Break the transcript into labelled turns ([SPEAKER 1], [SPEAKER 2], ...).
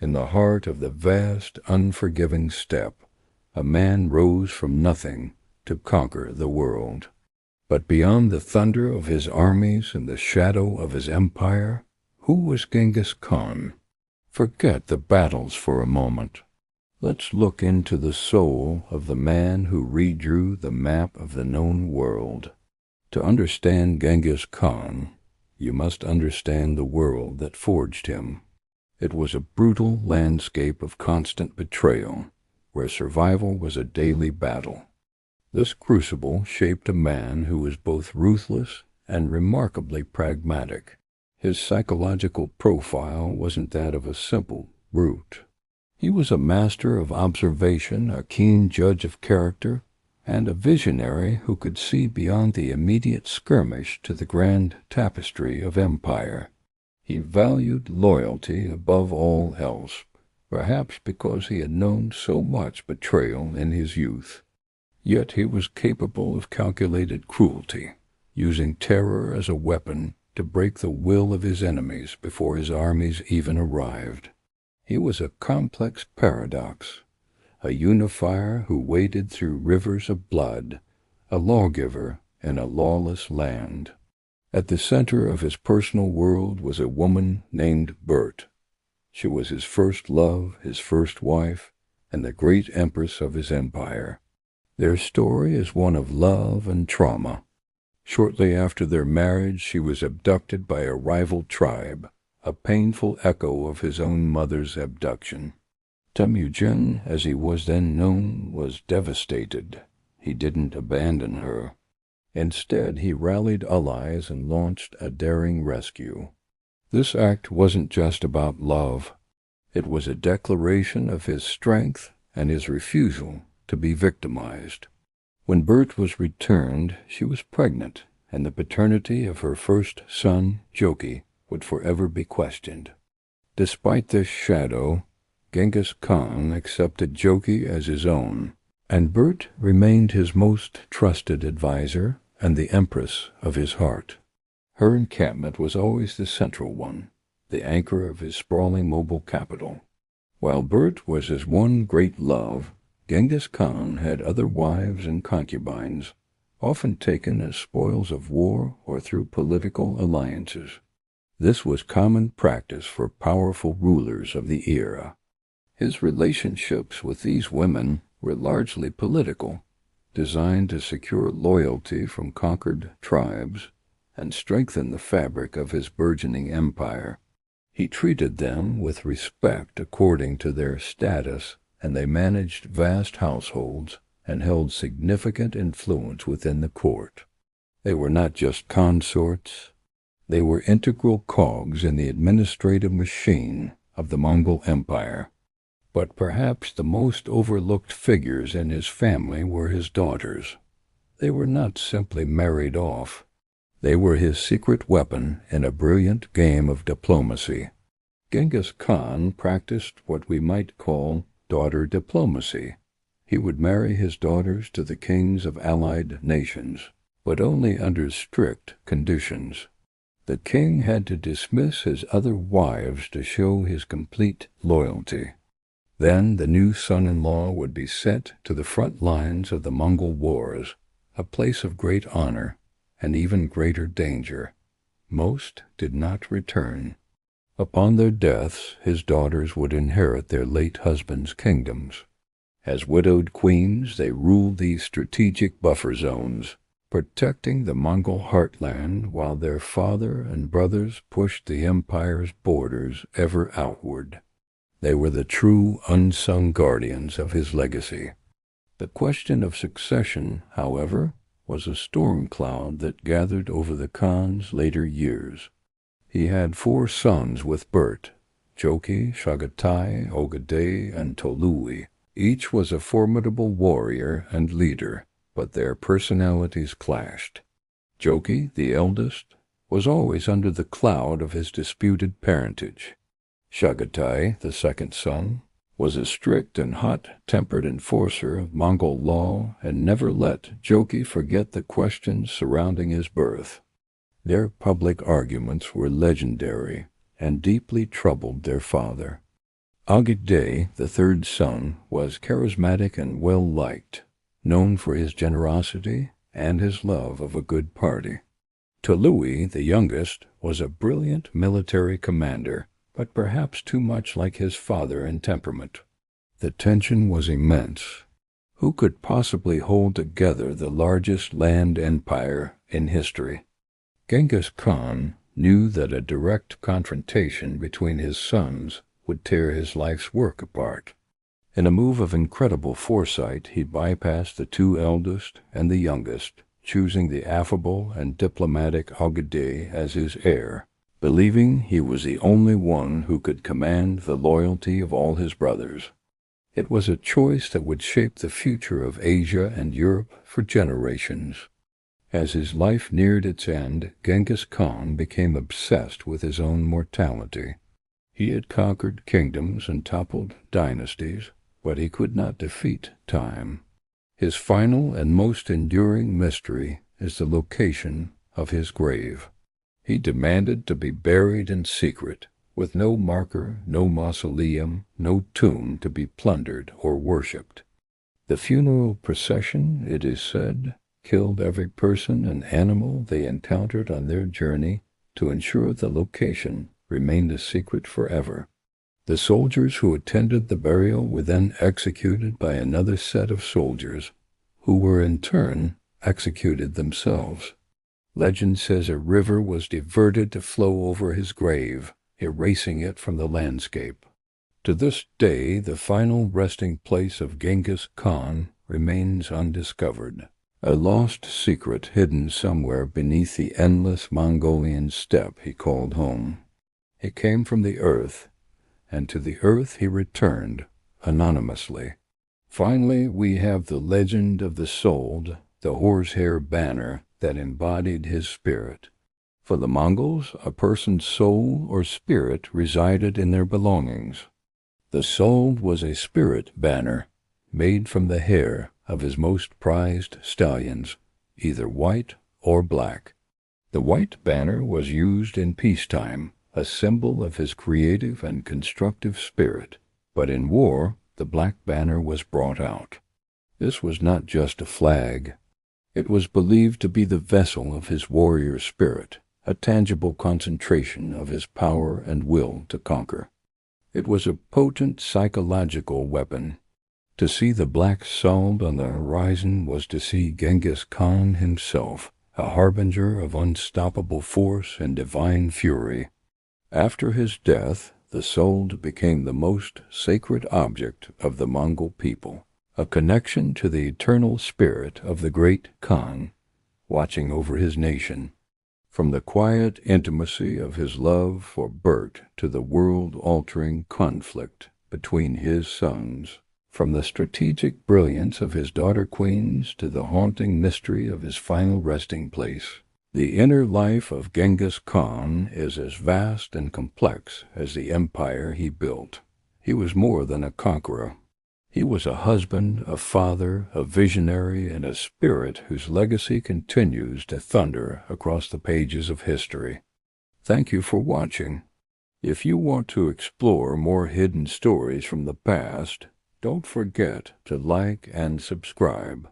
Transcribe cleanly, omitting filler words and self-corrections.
[SPEAKER 1] In the heart of the vast, unforgiving steppe, a man rose from nothing to conquer the world. But beyond the thunder of his armies and the shadow of his empire, who was Genghis Khan? Forget the battles for a moment. Let's look into the soul of the man who redrew the map of the known world. To understand Genghis Khan, you must understand the world that forged him. It was a brutal landscape of constant betrayal, where survival was a daily battle. This crucible shaped a man who was both ruthless and remarkably pragmatic. His psychological profile wasn't that of a simple brute. He was a master of observation, a keen judge of character, and a visionary who could see beyond the immediate skirmish to the grand tapestry of empire. He valued loyalty above all else, perhaps because he had known so much betrayal in his youth. Yet he was capable of calculated cruelty, using terror as a weapon to break the will of his enemies before his armies even arrived. He was a complex paradox, a unifier who waded through rivers of blood, a lawgiver in a lawless land. At the center of his personal world was a woman named Börte. She was his first love, his first wife, and the great empress of his empire. Their story is one of love and trauma. Shortly after their marriage, she was abducted by a rival tribe, a painful echo of his own mother's abduction. Temujin, as he was then known, was devastated. He didn't abandon her. Instead, he rallied allies and launched a daring rescue. This act wasn't just about love. It was a declaration of his strength and his refusal to be victimized. When Börte was returned, she was pregnant, and the paternity of her first son, Joki, would forever be questioned. Despite this shadow, Genghis Khan accepted Joki as his own, and Börte remained his most trusted advisor and the empress of his heart. Her encampment was always the central one, the anchor of his sprawling mobile capital. While Börte was his one great love, Genghis Khan had other wives and concubines, often taken as spoils of war or through political alliances. This was common practice for powerful rulers of the era. His relationships with these women were largely political, designed to secure loyalty from conquered tribes and strengthen the fabric of his burgeoning empire. He treated them with respect according to their status, and they managed vast households and held significant influence within the court. They were not just consorts. They were integral cogs in the administrative machine of the Mongol Empire. But perhaps the most overlooked figures in his family were his daughters. They were not simply married off. They were his secret weapon in a brilliant game of diplomacy. Genghis Khan practiced what we might call daughter diplomacy. He would marry his daughters to the kings of allied nations, but only under strict conditions. The king had to dismiss his other wives to show his complete loyalty. Then the new son-in-law would be sent to the front lines of the Mongol wars, a place of great honor and even greater danger. Most did not return. Upon their deaths, his daughters would inherit their late husband's kingdoms. As widowed queens, they ruled these strategic buffer zones, protecting the Mongol heartland while their father and brothers pushed the empire's borders ever outward. They were the true unsung guardians of his legacy. The question of succession, however, was a storm cloud that gathered over the Khan's later years. He had 4 sons with Börte, Joki, Chagatai, Ogadei, and Tolui. Each was a formidable warrior and leader, but their personalities clashed. Joki, the eldest, was always under the cloud of his disputed parentage. Chagatai, the second son, was a strict and hot-tempered enforcer of Mongol law and never let Joki forget the questions surrounding his birth. Their public arguments were legendary and deeply troubled their father. Agade, the third son, was charismatic and well-liked, known for his generosity and his love of a good party. Tului, the youngest, was a brilliant military commander, but perhaps too much like his father in temperament. The tension was immense. Who could possibly hold together the largest land empire in history? Genghis Khan knew that a direct confrontation between his sons would tear his life's work apart. In a move of incredible foresight, he bypassed the two eldest and the youngest, choosing the affable and diplomatic Agade as his heir, believing he was the only one who could command the loyalty of all his brothers. It was a choice that would shape the future of Asia and Europe for generations. As his life neared its end, Genghis Khan became obsessed with his own mortality. He had conquered kingdoms and toppled dynasties, but he could not defeat time. His final and most enduring mystery is the location of his grave. He demanded to be buried in secret, with no marker, no mausoleum, no tomb to be plundered or worshipped. The funeral procession, it is said, killed every person and animal they encountered on their journey to ensure the location remained a secret forever. The soldiers who attended the burial were then executed by another set of soldiers, who were in turn executed themselves. Legend says a river was diverted to flow over his grave, erasing it from the landscape. To this day, the final resting place of Genghis Khan remains undiscovered, a lost secret hidden somewhere beneath the endless Mongolian steppe he called home. He came from the earth, and to the earth he returned, anonymously. Finally, we have the legend of the sold, the horsehair banner that embodied his spirit. For the Mongols, a person's soul or spirit resided in their belongings. The sold was a spirit banner, made from the hair of his most prized stallions, either white or black. The white banner was used in peacetime, a symbol of his creative and constructive spirit, but in war, the black banner was brought out. This was not just a flag. It was believed to be the vessel of his warrior spirit, a tangible concentration of his power and will to conquer. It was a potent psychological weapon. To see the black sold on the horizon was to see Genghis Khan himself, a harbinger of unstoppable force and divine fury. After his death, the sold became the most sacred object of the Mongol people, a connection to the eternal spirit of the great Khan, watching over his nation. From the quiet intimacy of his love for Börte to the world-altering conflict between his sons, from the strategic brilliance of his daughter queens to the haunting mystery of his final resting place, the inner life of Genghis Khan is as vast and complex as the empire he built. He was more than a conqueror. He was a husband, a father, a visionary, and a spirit whose legacy continues to thunder across the pages of history. Thank you for watching. If you want to explore more hidden stories from the past, don't forget to like and subscribe.